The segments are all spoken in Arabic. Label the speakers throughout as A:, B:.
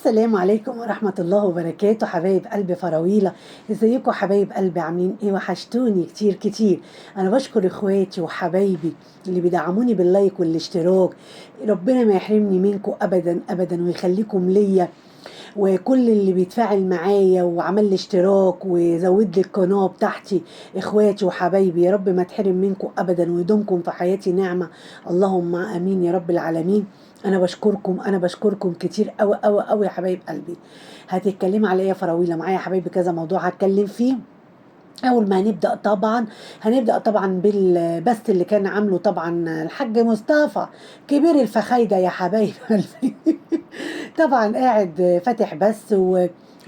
A: السلام عليكم ورحمة الله وبركاته، حبايب قلبي فراويلة. ازيكم حبايب قلبي؟ عاملين ايه؟ وحشتوني كتير كتير. انا بشكر اخواتي وحبايبي اللي بيدعموني باللايك والاشتراك. ربنا ما يحرمني منكم ابدا ابدا ويخليكم ليا، وكل اللي بيتفاعل معايا وعمل لي اشتراك وزود لي القناة بتاعتي. اخواتي وحبايبي، يا رب ما تحرم منكم ابدا ويدومكم في حياتي نعمة. اللهم امين يا رب العالمين. انا بشكركم كتير قوي قوي قوي يا حبايب قلبي. هتتكلمي على ايه يا فراويله؟ معايا يا حبايبي كذا موضوع هتكلم فيه. اول ما هنبدا طبعا بالبث اللي كان عامله طبعا الحاج مصطفى كبير الفخايده يا حبايب قلبي. طبعا قاعد فاتح بث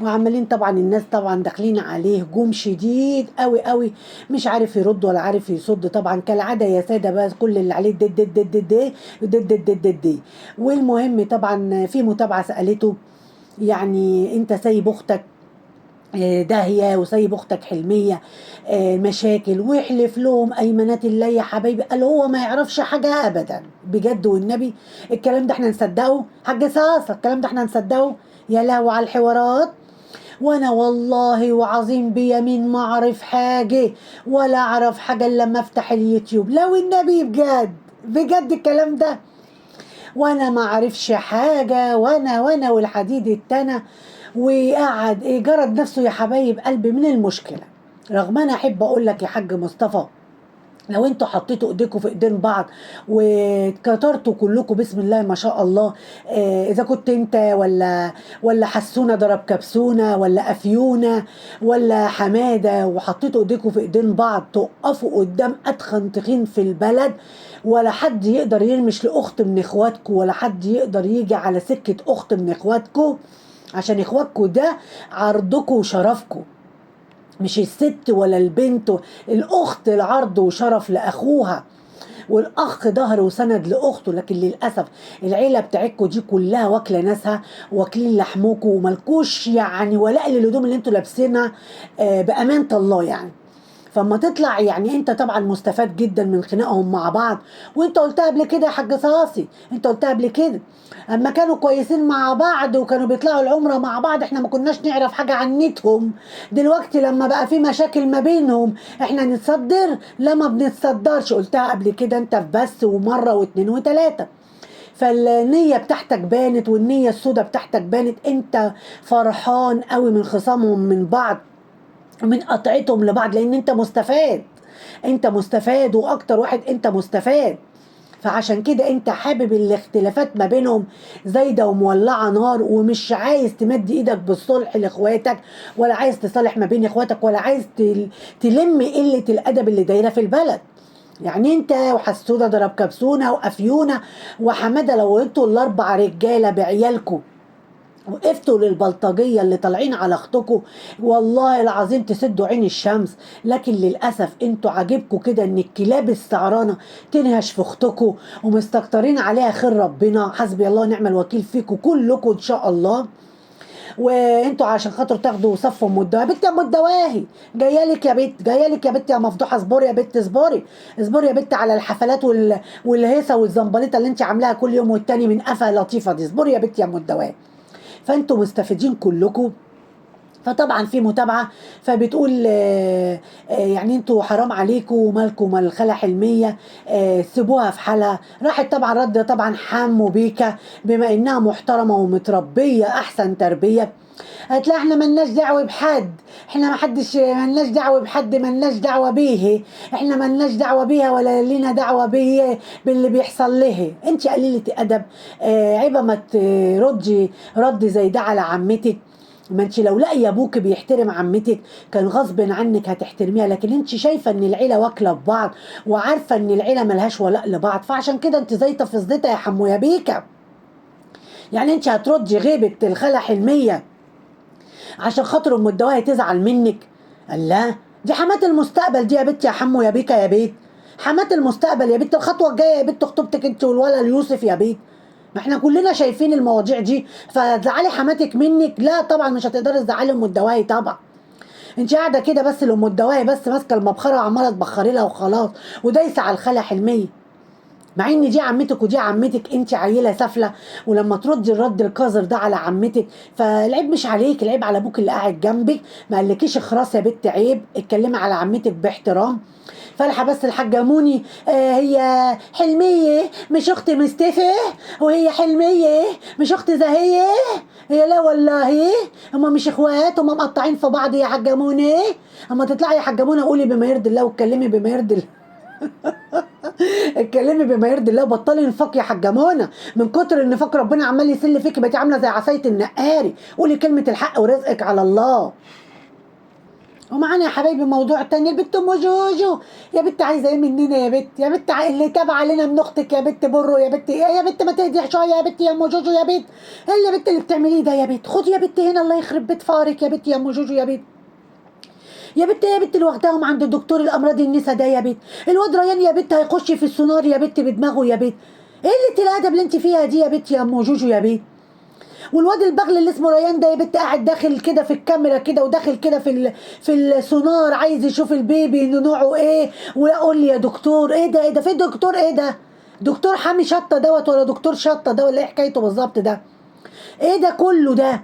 A: وعمالين طبعا الناس طبعا داخلين عليه هجوم شديد قوي قوي. مش عارف يرد ولا عارف يصد، طبعا كالعاده يا ساده، بقى كل اللي عليه دد دد دد دد دد دد دد دد. والمهم طبعا في متابعه سالته، يعني انت سايب اختك داهية وسايب اختك حلمية مشاكل، ويحلف لهم ايمانات الله يا حبايبي، قال هو ما يعرفش حاجة ابدا بجد والنبي. الكلام ده احنا نصدقه؟ حاج صاصة الكلام ده احنا نصدقه؟ يا لهو على الحوارات. وانا والله وعظيم بيمين ما اعرف حاجة، ولا اعرف حاجة الا لما افتح اليوتيوب، لو النبي بجد بجد الكلام ده. وانا ما اعرفش حاجه، وانا والحديد التانى. وقعد جرد نفسه يا حبايب قلبي من المشكله. رغم انا احب اقول لك يا حاج مصطفى، لو انتوا حطيتوا ايديكم في ايدين بعض وكترتوا كلكم بسم الله ما شاء الله، اذا كنت انت ولا حسونه ضرب كبسونه ولا افيونه ولا حماده، وحطيتوا ايديكم في ايدين بعض تقفوا قدام اتخن تخين في البلد، ولا حد يقدر يرمش لاخت من اخواتكم، ولا حد يقدر يجي على سكه اخت من اخواتكم، عشان اخواتكم ده عرضكم وشرفكم، مش الست ولا البنت. الاخت العرض وشرف لاخوها، والاخ ظهر وسند لاخته. لكن للاسف العيله بتاعتكم دي كلها واكله ناسها، واكلين لحمكم، وملكوش يعني ولاء للهدوم اللي انتوا لابسينها بامانه الله يعني. فاما تطلع يعني انت طبعا مستفاد جدا من خناقهم مع بعض. وانت قلتها قبل كده يا حاج صاصي، انت قلتها قبل كده اما كانوا كويسين مع بعض وكانوا بيطلعوا العمره مع بعض، احنا ما كناش نعرف حاجه عنتهم. دلوقتي لما بقى في مشاكل ما بينهم احنا نتصدر؟ لا ما بنتصدرش، قلتها قبل كده انت في بس ومره واتنين وتلاته. فالنية بتاعتك بانت، والنية السودة بتاعتك بانت. انت فرحان قوي من خصامهم من بعض ومن قطعتهم لبعض، لان انت مستفاد. انت مستفاد واكتر واحد انت مستفاد. فعشان كده انت حابب الاختلافات ما بينهم زايده ومولعه نار، ومش عايز تمد ايدك بالصلح لاخواتك، ولا عايز تصالح ما بين اخواتك، ولا عايز تلم قله الادب اللي دايره في البلد. يعني انت وحسونه ضرب كبسونه وافيونه وحماده، لو انتوا الاربع رجاله بعيالكم وقفتوا للبلطجية اللي طالعين على اختكم، والله العظيم تسدوا عين الشمس. لكن للأسف انتوا عاجبكم كده ان الكلاب السعرانة تنهش في اختكم، ومستكترين عليها خير ربنا. حسبي الله ونعم الوكيل فيكم كلكم ان شاء الله. وانتوا عشان خاطر تاخدوا صف ام الدواهي، بنت يا ام الدواهي جايه لك يا بنت، جايه لك يا بنت يا مفضوحه، اصبري يا بنت اصبري. اصبري يا بنت على الحفلات والهيصه والزنبليطه اللي انت عاملاها كل يوم والتاني من قفا لطيفه دي. اصبري يا بنت يا ام الدواهي. فانتوا مستفيدين كلكم. فطبعا في متابعه، فبتقول يعني انتوا حرام عليكم ومالكم مال الخالة حلميه، سيبوها في حالها. راحت طبعا رد طبعا حمو بيكا بما انها محترمه ومتربيه احسن تربيه، قالت لا احنا ملناش دعوه بحد، احنا ما حدش ملناش دعوه بحد، ملناش دعوه بيه، احنا ملناش دعوه بيها ولا لينا دعوه بيه باللي بيحصل له. انت قليله ادب. عيبه ما تردي رد زي ده على عمتك. ما انت لو لاقي ابوك بيحترم عمتك كان غصب عنك هتحترميها، لكن انت شايفه ان العيله واكله في بعض، وعارفه ان العيله ملهاش ولاء لبعض، فعشان كده انت زيطه في زيطه يا حمو يا بيكا. يعني انت هتردي غيبه الخاله حلميه عشان خاطر ام الدواهي تزعل منك؟ الله، دي حمات المستقبل دي يا بنت يا حمو يا بيكا يا بيت. حمات المستقبل يا بنت، الخطوه الجايه يا بنت خطوبتك انت والولد يوسف يا بيت. ما احنا كلنا شايفين المواضيع دي، فتزعلي حماتك منك؟ لا طبعا مش هتقدري تزعلي ام الدواهي طبعا. انت قاعده كده بس لام الدواهي بس ماسكه المبخره وعماله تبخري لها وخلاص، ودايسه على الخاله حلميه. مع ان دي عمتك ودي عمتك، انت عيله سافله، ولما تردي الرد القذر ده على عمتك، فالعيب مش عليك، العيب على ابوك اللي قاعد جنبك. ما قالكيش اخرس يا بنت، عيب اتكلمي على عمتك باحترام. فالحه بس الحاجه موني، هي حلميه مش اختي مستفه، وهي حلميه مش اختي زهيه، هي لا والله، هما مش اخوات، هما مقطعين في بعض يا حاجه موني. اما تطلعي يا حاجه موني قولي بما يرضي الله واتكلمي بما يرضي الله. اتكلمي بما يرضي الله وبطلي نفاق يا حاجه منى. من كتر النفاق ربنا عمال يسل فيكي، بقيتي عامله زي عصايه النقاري. قولي كلمه الحق ورزقك على الله. ومعانا يا حبايبي موضوع تاني، البت ام جوجو. يا بت عايزه ايه مننا يا بت؟ يا بت اللي تابع علينا من اختك يا بت برو، يا بت يا بت ما تهدي شويه يا بت يا ام جوجو يا بت. ايه اللي يا بت اللي بتعمليه ده يا بت؟ خدي يا بت هنا، الله يخرب بيت فارك يا بت يا ام جوجو يا بت. يا بت يا بت اللي واخداهم عند الدكتور الامراض النسا ده يا بت. الواد ريان يا بت هيخش في السونار يا بت بدماغه يا بت. ايه اللي الادب اللي انت فيها دي يا بت يا ام جوجو يا بت؟ والواد البغل اللي اسمه ريان ده يا بت قاعد داخل كده في الكاميرا كده، وداخل كده في السونار، عايز يشوف البيبي انه نوعه ايه. ويقول لي يا دكتور ايه ده؟ ايه ده؟ في دكتور ايه ده؟ دكتور حامي شطه دوت ولا دكتور شطه ده ولا ايه حكايته بالظبط ده؟ ايه ده كله ده؟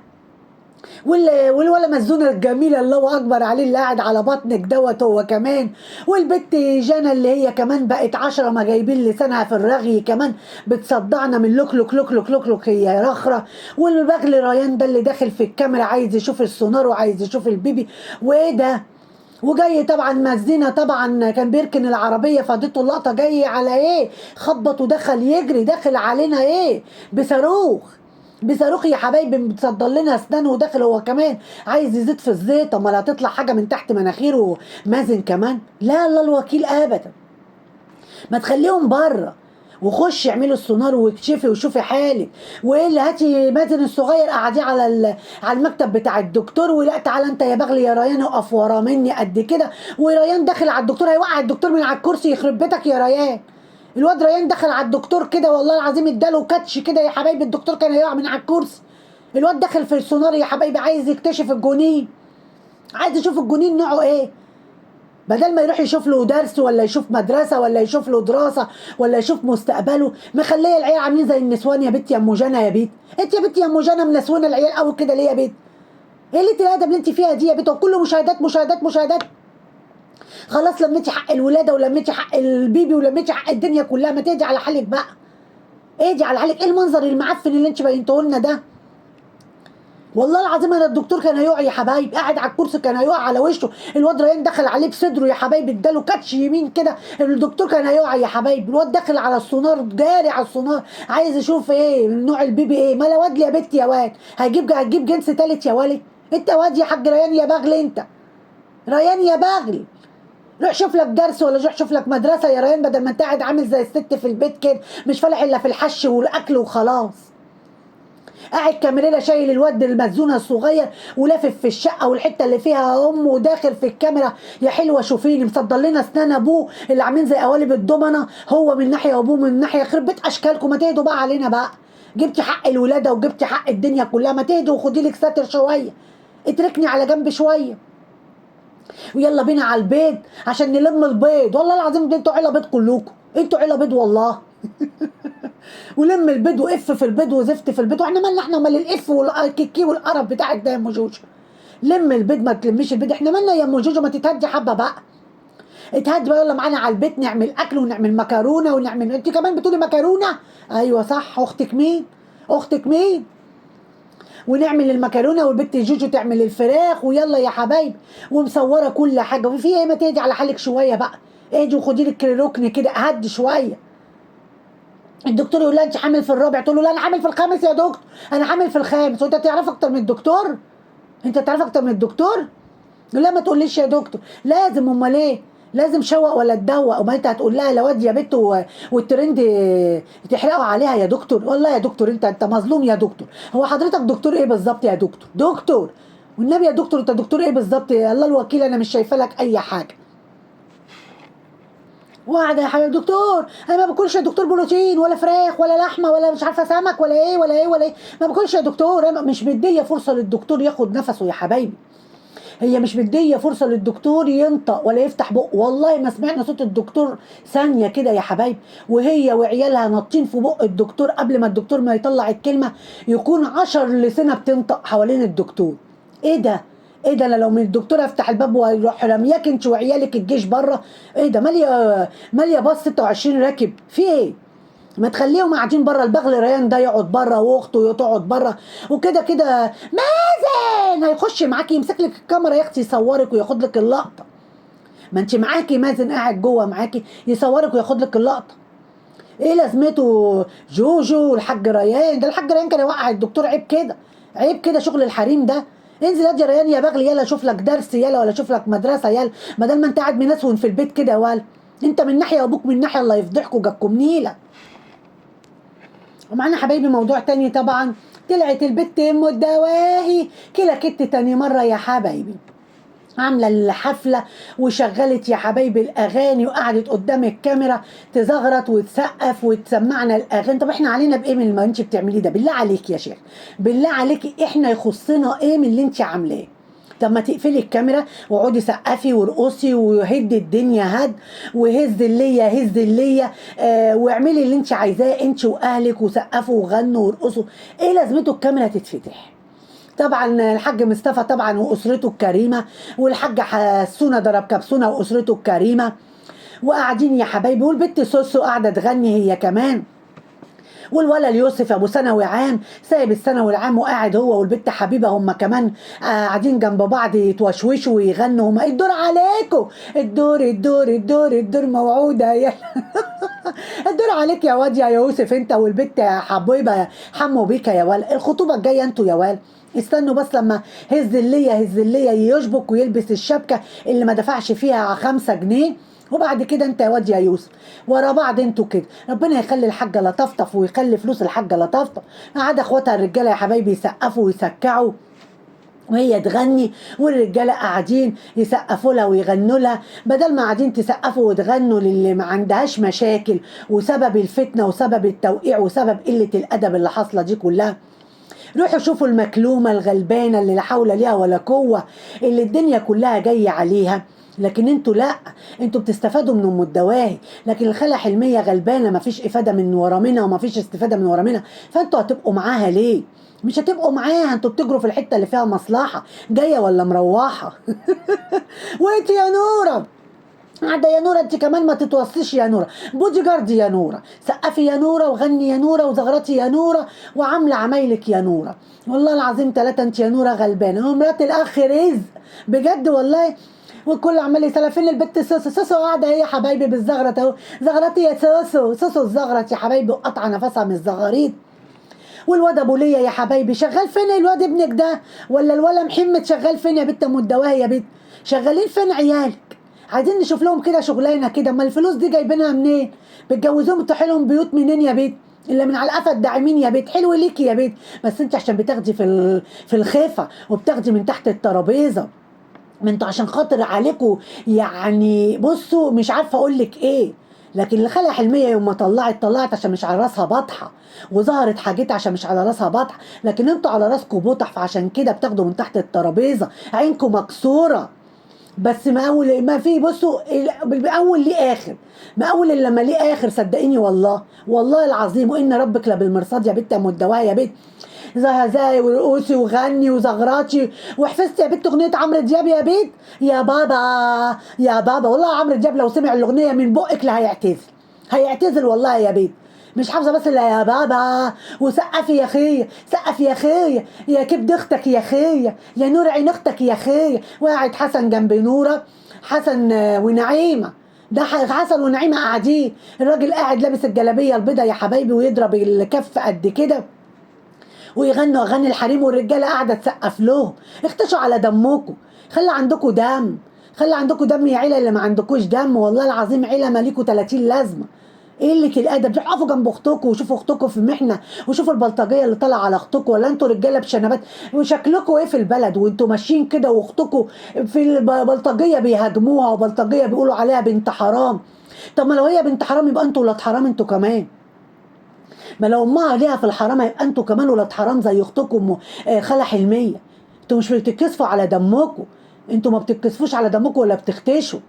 A: والولا مزونه الجميله الله اكبر عليه اللي قاعد على بطنك دوت هو كمان. والبت جانا اللي هي كمان بقت 10 ما جايبين لسانها في الرغي كمان، بتصدعنا من لوك لوك لوك لوك لوك لوك هي رخره. والبغل ريان ده اللي داخل في الكاميرا عايز يشوف السونار وعايز يشوف البيبي. وايه ده؟ وجاي طبعا مزينه، طبعا كان بيركن العربيه فادته اللقطه، جاي على ايه؟ خبط ودخل يجري، داخل علينا ايه؟ بصاروخ. بصاروخ يا حبايبي، بتصدر لنا اسنانه، وداخل هو كمان عايز يزيد في الزيت. امال هتطلع حاجه من تحت مناخيره مازن كمان؟ لا الله الوكيل ابدا. ما تخليهم بره، وخش اعملوا السونار واكشفي وشوفي حالك. وايه اللي هاتي مازن الصغير قعديه على المكتب بتاع الدكتور، ولا تعالى انت يا بغلي يا ريان اقف ورا مني قد كده. وريان داخل على الدكتور هيوقع الدكتور من على الكرسي، يخرب بيتك يا ريان. الواد ريان دخل على الدكتور كده والله العظيم اداله كاتش كده يا حبايبي، الدكتور كان هيقع من على الكرسي. الواد داخل في السونار يا حبايبي عايز يكتشف الجنين، عايز يشوف الجنين نوعه ايه. بدل ما يروح يشوف له درس ولا يشوف مدرسه ولا يشوف له دراسه ولا يشوف مستقبله، مخليه العيال عاملين زي النسوان. يا بنت يا ام جنى يا بنت، انت يا بنت يا ام جنى منسونه العيال قوي كده ليه يا بنت؟ ايه اللي الادب اللي انت فيها دي يا بنت؟ وكله مشاهدات مشاهدات مشاهدات. خلاص لميتي حق الولاده ولميتي حق البيبي ولميتي حق الدنيا كلها، ما تهدي على حالك بقى. اهدي على حالك. ايه المنظر المعفن اللي انت بينته لنا ده؟ والله العظيم انا الدكتور كان هيقع يا حبايب، قاعد على الكرسي كان هيقع على وشه. الواد ريان دخل عليه بصدره يا حبايب، اداله كاتش يمين كده، الدكتور كان هيقع يا حبايب. الواد داخل على السونار، جاري على السونار عايز يشوف ايه نوع البيبي ايه. ما لا واد يا بنت يا واد، هتجيب جنس تالت يا ولد. انت واد يا حاج ريان يا بغل انت، ريان يا بغل. روح شوف لك درس ولا روح شوف لك مدرسه يا ريان، بدل ما انت قاعد عامل زي الست في البيت كده، مش فالح الا في الحش والاكل وخلاص. قاعد كاميريلا شايل الواد المزونه الصغير ولافف في الشقه والحته اللي فيها امه، وداخل في الكاميرا يا حلوه شوفيني، مصدر لنا اسنان ابوه اللي عاملين زي قوالب الضمنه، هو من ناحيه وابوه من ناحيه. يخرب بيت اشكالكم، ما تهدوا بقى علينا بقى. جبتي حق الولاده وجبتي حق الدنيا كلها، ما تهدوا وخدي لك ساتر شويه، اتركني على جنب شويه. ويلا بينا على البيت عشان نلم البيض. والله العظيم ده انتوا عيله بيض كلكم، انتوا عيله بيض والله. ولم البيض واف في البيض وزفت في البيض، واحنا مالنا احنا ومال الاف والكيكي والقرف بتاعك ده يا ام جوجو؟ لم البيض ما تلميش البيض، احنا مالنا يا ام جوجو؟ ما تتهدي حبه بقى، اتهدي بقى. يلا معانا على البيت نعمل اكل ونعمل مكرونه ونعمل. انت كمان بتقولي مكرونه؟ ايوه صح. اختك مين؟ اختك مين؟ ونعمل المكرونه والبت جوجو تعمل الفراخ، ويلا يا حبايب. ومصوره كل حاجه، وفي ايه؟ ما تهدي على حالك شويه بقى. اهدي وخدي لك ركن كده، اهدي شويه. الدكتور يقول لها انت حامل في الرابع، تقول له لا انا حامل في الخامس يا دكتور، انا حامل في الخامس. وانت تعرف اكتر من الدكتور؟ انت تعرف اكتر من الدكتور؟ لا ما تقوليش يا دكتور، لازم. امال ايه؟ لازم شوق ولا تدوق؟ وما انت هتقول لها لا واد يا بت والترند تحرقوا عليها يا دكتور؟ والله يا دكتور انت مظلوم يا دكتور. هو حضرتك دكتور ايه بالظبط يا دكتور؟ دكتور والنبي يا دكتور، انت دكتور ايه بالظبط؟ الله الوكيل انا مش شايفه لك اي حاجه. وقعد يا حبيبي دكتور انا ما باكلش يا دكتور بروتين ولا فراخ ولا لحمه ولا مش عارفه سمك ولا ايه، ما باكلش يا دكتور. انا مش مديه فرصه للدكتور ياخد نفسه يا حبايبي. هي مش مديه فرصه للدكتور ينطق ولا يفتح بقه. والله ما سمعنا صوت الدكتور ثانيه كده يا حبايب، وهي وعيالها ناطين في بق الدكتور قبل ما الدكتور ما يطلع الكلمه يكون 10 لسنه بتنطق حوالين الدكتور. ايه ده؟ ايه ده؟ انا لو من الدكتور افتح الباب واروح رمياك انت وعيالك الجيش بره. ايه ده؟ ماليه باص 26 راكب في ايه؟ ما تخليهم قاعدين بره. البغل ريان ده يقعد بره واخته تقعد بره، وكده كده مازن هيخش معاكي يمسك لك الكاميرا يا اختي يصورك وياخد لك اللقطه. ما انت معاكي مازن قاعد جوه معاكي يصورك وياخد لك اللقطه. ايه لازمته جوجو والحاج ريان ده؟ الحاج ريان كان يوقع الدكتور. عيب كده، عيب كده شغل الحريم ده. انزل يا ريان يا بغل، يلا شوف لك درس يلا، ولا شوف لك مدرسه يلا، بدل ما انت قاعد منسون في البيت كده. ولا انت من ناحيه وابوك من ناحيه، الله يفضحكوا جاكم نيله. ومعانا حبايبي موضوع تاني طبعا. طلعت البت ام الدواهي كلا كت تاني مره يا حبايبي، عامله الحفله وشغلت يا حبايبي الاغاني وقعدت قدام الكاميرا تزغرط وتسقف وتسمعنا الاغاني. طب احنا علينا بايه من اللي انت بتعمليه ده؟ بالله عليك يا شيخ، بالله عليك احنا يخصنا ايه من اللي انت عاملاه؟ طب ما تقفلي الكاميرا واقعدي سقفي وارقصي وهد الدنيا هد، وهز اللية هز اللية، واعملي اللي انت عايزاه انت واهلك، وسقفوا وغنوا وارقصوا. ايه لازمته الكاميرا تتفتح؟ طبعا الحاج مصطفى طبعا واسرته الكريمه، والحاجه حسونه ضرب كبسونه واسرته الكريمه، وقاعدين يا حبايبي، والبت سوسو قاعده تغني هي كمان، والولد يوسف ابو ثانوي عام سايب الثانوي العام وقاعد هو والبت حبيبه هم كمان قاعدين جنب بعض يتوشوشوا ويغنوا. هم الدور عليكم، الدور موعوده يا الدور عليك يا واد يا يوسف انت والبت حبيبه حمو بيك يا ولد. الخطوبه الجايه انتوا يا ولد استنوا بس لما هز اللية يشبك ويلبس الشبكة اللي ما دفعش فيها 5 جنيه، وبعد كده انت يا واد يا يوسف ورا بعض انتوا كده. ربنا يخلي الحاجه لطفطف ويخلي فلوس الحاجه لطفطف، ما عدا اخواتها الرجاله يا حبايبي يسقفوا ويسكعوا وهي تغني، والرجاله قاعدين يسقفوا لها ويغنوا لها، بدل ما قاعدين تسقفوا وتغنوا للي ما عندهاش مشاكل وسبب الفتنه وسبب التوقيع وسبب قله الادب اللي حاصله دي كلها. روحوا شوفوا المكلومه الغلبانه اللي لا حول ليها ولا قوه، اللي الدنيا كلها جايه عليها. لكن انتوا لا، انتوا بتستفادوا من ام الدواهي، لكن الخالة حلميه غلبانه ما فيش افاده من ورا منها وما فيش استفاده من ورا منها، فانتوا هتبقوا معاها ليه؟ مش هتبقوا معاها، انتوا بتجروا في الحته اللي فيها مصلحه جايه ولا مروحه. وانت يا نوره قاعده يا نوره، انت كمان ما تتوصيش يا نوره، بودي جارد يا نوره، سقفي يا نوره وغني يا نوره وزغرتي يا نوره وعامله عمايلك يا نوره. والله العظيم 3 انت يا نوره غلبانه ومرات الاخ رزق بجد والله. والكل عمال يسال فين البت سوسو. سوسو قاعده هي يا حبايبي بالزغرت اهو، زغرتي يا سوسو. سوسو الزغرت يا حبايبي وقطع نفسها من الزغاريط. والواد ابو ليا يا حبايبي شغال فين الواد ابنك ده؟ ولا الولا محمد شغال فين يا بت ام الدواهي يا بت؟ شغالين فين عيالك؟ عايزين نشوف لهم كده شغلانه كده. ما الفلوس دي جايبينها منين؟ بتجوزوهم تروحي لهم بيوت منين يا بت؟ الا من على القفا الداعمين يا بت. حلو ليكي يا بت، بس انت عشان بتاخدي في الخيفه وبتاخدي من تحت الترابيزه. ما انتوا عشان خاطر عليكم يعني بصوا مش عارفه اقول لك ايه. لكن اللي خلق حلميه يوم ما طلعت عشان مش على راسها بطحه، وظهرت حاجتها عشان مش على راسها بطحه، لكن انتوا على راسكم بطح، فعشان كده بتاخدوا من تحت الترابيزه، عينكم مكسوره. بس مقاول ما في بصوا مقاول ليه اخر، مقاول اللي لما ليه اخر صدقيني والله والله العظيم وان ربك لبالمرصاد يا بت ام الدواء يا بت. زهزاي ورقوسي وغني وزغراتي وحفظت يا بت اغنيه عمرو دياب يا بت. يا بابا يا بابا والله عمرو دياب لو سمع الاغنيه من بقك لا هيعتذر، هيعتذر والله يا بت. مش حافظه بس الا يا بابا. وسقفي يا خيه، سقفي يا خيه، يا كبد اختك يا خيه، يا نور عين اختك يا خيه. وقاعد حسن جنب نوره، حسن ونعيمه، ده حسن ونعيمه قاعدين، الراجل قاعد لابس الجلابيه البيضه يا حبايبي ويضرب الكف قد كده ويغنوا اغاني الحريم والرجاله قاعده تسقف لهم. اختشوا على دمكم، خلي عندكم دم، خلي عندكم دم يا عيله اللي ما عندكوش دم. والله العظيم عيله مالكوا 30 لازمه. ايه اللي الادب؟ اقفوا جنب اختكم وشوفوا اختكم في محنه، وشوفوا البلطجيه اللي طالعه على اختكم. ولا انتوا رجاله بشنبات؟ وشكلكم ايه في البلد وانتوا ماشيين كده واختكم في البلطجيه بيهاجموها وبلطجيه بيقولوا عليها بنت حرام؟ طب ما لو هي بنت حرام يبقى انتوا ولاد حرام انتوا كمان. ما لو امها ليها في الحرام يبقى انتوا كمان ولاد حرام زي اختكم خالة حلميه. انتوا مش بتتكسفوا على دمكم؟ انتوا ما بتتكسفوش على دمكم ولا بتختشوا.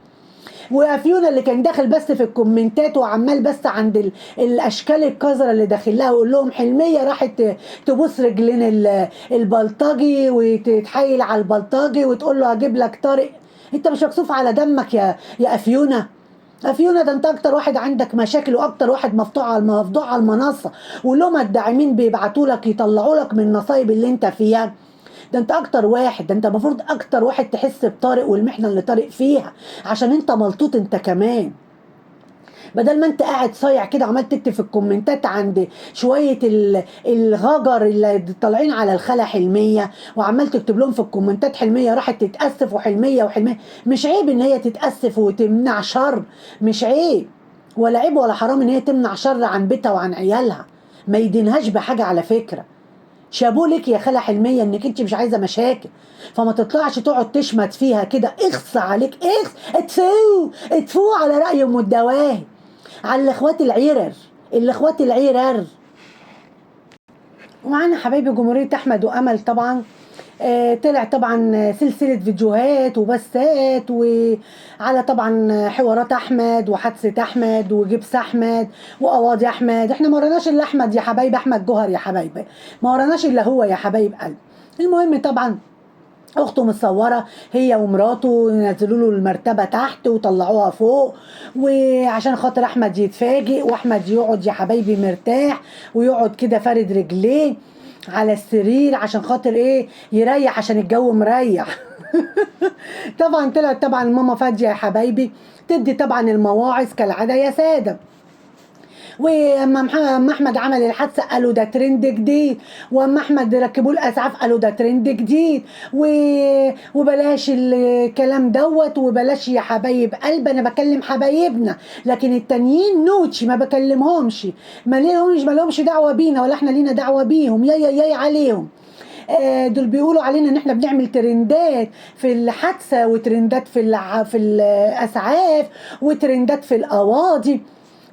A: وافيونا اللي كان داخل بس في الكومنتات وعمال بس عند الاشكال القذره اللي داخل لها ويقول لهم حلميه راحت تبوس رجلين البلطجي وتتحايل على البلطجي وتقول له هجيب لك طارق. انت مش مكسوف على دمك يا افيونا؟ افيونا ده انت اكتر واحد عندك مشاكل واكتر واحد مفضوع على المنصه، ولهم الداعمين بيبعتوا لك يطلعوا لك من النصايب اللي انت فيها. ده انت اكتر واحد، ده انت المفروض اكتر واحد تحس بطارق والمحنه اللي طارق فيها، عشان انت ملطوط انت كمان. بدل ما انت قاعد صايع كده عمال تكتب في الكومنتات عند شويه الغجر اللي طالعين على الخالة حلميه، وعمال تكتب لهم في الكومنتات حلميه راحت تتاسف وحلميه. مش عيب ان هي تتاسف وتمنع شر؟ مش عيب ولا عيب ولا حرام ان هي تمنع شر عن بيتها وعن عيالها، ما يدينهاش بحاجه على فكره. شابوه لك يا خالة حلمية انك انت مش عايزة مشاكل، فما تطلعش تقعد تشمت فيها كده. اخص عليك، اتفو على رأي ام الدواهي، على الاخوات العيرر، الاخوات العيرر. ومعانا حبايبي جمهورية احمد وامل طبعا. طلع طبعا سلسلة فيديوهات وبثات وعلى طبعا حوارات احمد وحادثة احمد وجبس احمد واواضي احمد. احنا ما وراناش الا احمد يا حبايبي، احمد جوهر يا حبايبي، ما وراناش الا هو يا حبايب قلب. المهم طبعا اخته متصوره هي ومراته، نزلوا له المرتبه تحت وطلعوها فوق، وعشان خاطر احمد يتفاجئ واحمد يقعد يا حبايبي مرتاح ويقعد كده فارد رجليه على السرير عشان خاطر ايه؟ يريح عشان الجو مريح. طبعا طلعت طبعا ماما فاديه يا حبايبي تدي طبعا المواعظ كالعاده يا ساده. واما احمد عمل الحادثه قالوا ده ترند جديد، واما احمد ركبوا الاسعاف قالوا ده ترند جديد وبلاش الكلام دوت، وبلاش يا حبايب قلب. انا بكلم حبايبنا، لكن التانيين نوتشي ما بكلمهمش، ما لهمش دعوه بينا ولا احنا لينا دعوه بيهم. يا عليهم. دول بيقولوا علينا ان احنا بنعمل ترندات في الحادثه وترندات في الاسعاف وترندات في القواضي.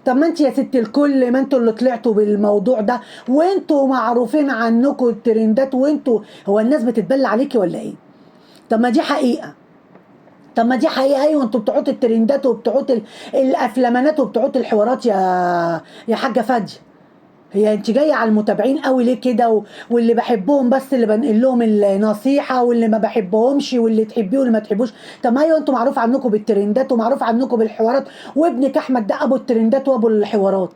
A: طب ما انت يا ست الكل، ما انتوا اللي طلعتوا بالموضوع ده وانتوا معروفين عنكم الترندات، وانتوا هو الناس بتتبلى عليكي ولا ايه؟ طب ما دي حقيقه، طب ما دي حقيقه. ايوه انتوا بتوعوا الترندات وبتوعوا الافلامانات وبتوعوا الحوارات يا حاجه فاديه. هي انت جايه على المتابعين قوي ليه كده واللي بحبهم بس اللي بنقل لهم النصيحه، واللي ما بحبهمش واللي تحبيه واللي ما تحبوش. طب ما ايوه انتوا معروف عنكم بالترندات ومعروف عنكم بالحوارات، وابنك احمد ده ابو الترندات وابو الحوارات.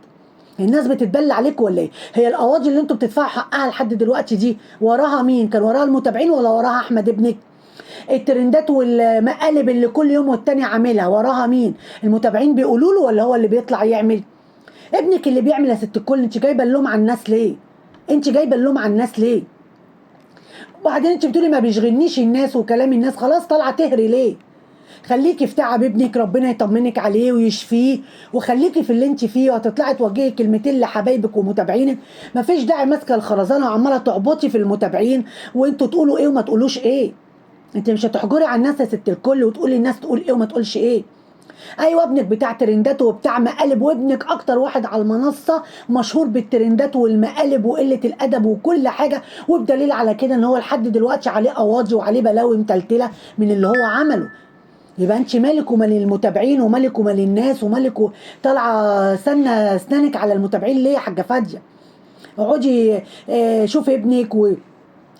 A: الناس بتتبلى عليكم ولا ايه؟ هي القواضي اللي انتوا بتدفعوا حقها لحد دلوقتي دي وراها مين؟ كان وراها المتابعين ولا وراها احمد ابنك؟ الترندات والمقالب اللي كل يوم والتاني عاملها وراها مين؟ المتابعين بيقولوا له ولا هو اللي بيطلع يعمل؟ ابنك اللي بيعمل يا ست الكل. انت جايبه اللوم على الناس ليه؟ انت جايبه اللوم على الناس ليه؟ وبعدين انت بتقولي ما بيشغلنيش الناس وكلام الناس، خلاص طالعه تهري ليه؟ خليكي في تعب ابنك، ربنا يطمنك عليه ويشفيه، وخليكي في اللي انت فيه، وهتطلعي توجهي كلمتين لحبايبك ومتابعينك. مفيش داعي ماسكه الخرزانه وعماله تعبطي في المتابعين وانتوا تقولوا ايه وما تقولوش ايه. انت مش هتحجري على الناس يا ست الكل وتقولي الناس تقول ايه وما تقولش ايه. ايوه ابنك بتاع ترندات وبتاع مقالب، وابنك اكتر واحد على المنصه مشهور بالترندات والمقالب وقله الادب وكل حاجه، وبدليل على كده ان هو لحد دلوقتي عليه قواضي وعليه بلاوي متلتله من اللي هو عمله. يبقى انت مالك ومال المتابعين ومالك ومال الناس ومالك طالعه سنه اسنانك على المتابعين ليه يا حاجه فاديه؟ اقعدي شوفي ابنك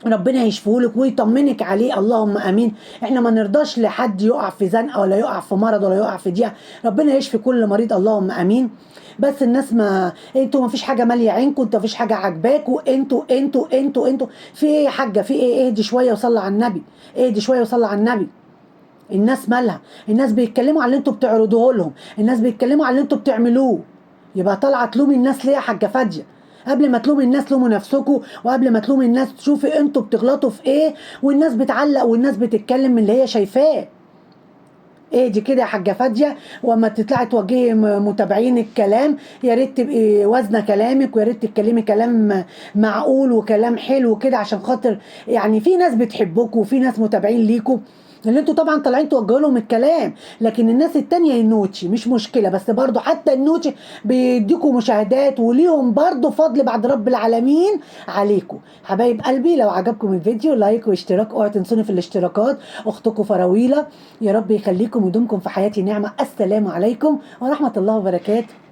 A: ربنا يشفيهولك ويطمنك عليه، اللهم امين. احنا ما نرضاش لحد يقع في زنقه ولا يقع في مرض ولا يقع في ضيقه، ربنا يشفي كل مريض اللهم امين. بس الناس ما انتوا ما فيش حاجه ماليه عينكم، انتوا ما فيش حاجه عاجباكوا، انتوا في ايه يا حاجه؟ في ايه؟ اهدي شويه وصلي على النبي، اهدي شويه وصلي على النبي. الناس مالها؟ الناس بيتكلموا على اللي انتوا بتعرضوه لهم، الناس بيتكلموا على اللي انتوا بتعملوه. يبقى طالعه تلومي الناس ليه يا حاجه فاديه؟ قبل ما تلومي الناس لوموا نفسكم، وقبل ما تلومي الناس تشوفي انتوا بتغلطوا في ايه، والناس بتعلق والناس بتتكلم من اللي هي شايفاه. ايه دي كده يا حاجه فاديه؟ واما تطلعي توجهي متابعين الكلام يا ريت تبقي وازنه كلامك، ويا ريت تتكلمي كلام معقول وكلام حلو كده، عشان خاطر يعني في ناس بتحبكم وفي ناس متابعين ليكم، اللي انتوا طبعا طالعين توجهوا لهم الكلام، لكن الناس التانية النوتشي مش مشكله، بس برضو حتى النوتشي بيديكوا مشاهدات وليهم برضو فضل بعد رب العالمين عليكم. حبايب قلبي لو عجبكم الفيديو لايك واشتراك، اوعوا تنسوني في الاشتراكات. اختكم فراويله، يا رب يخليكم ويدومكم في حياتي نعمه. السلام عليكم ورحمه الله وبركاته.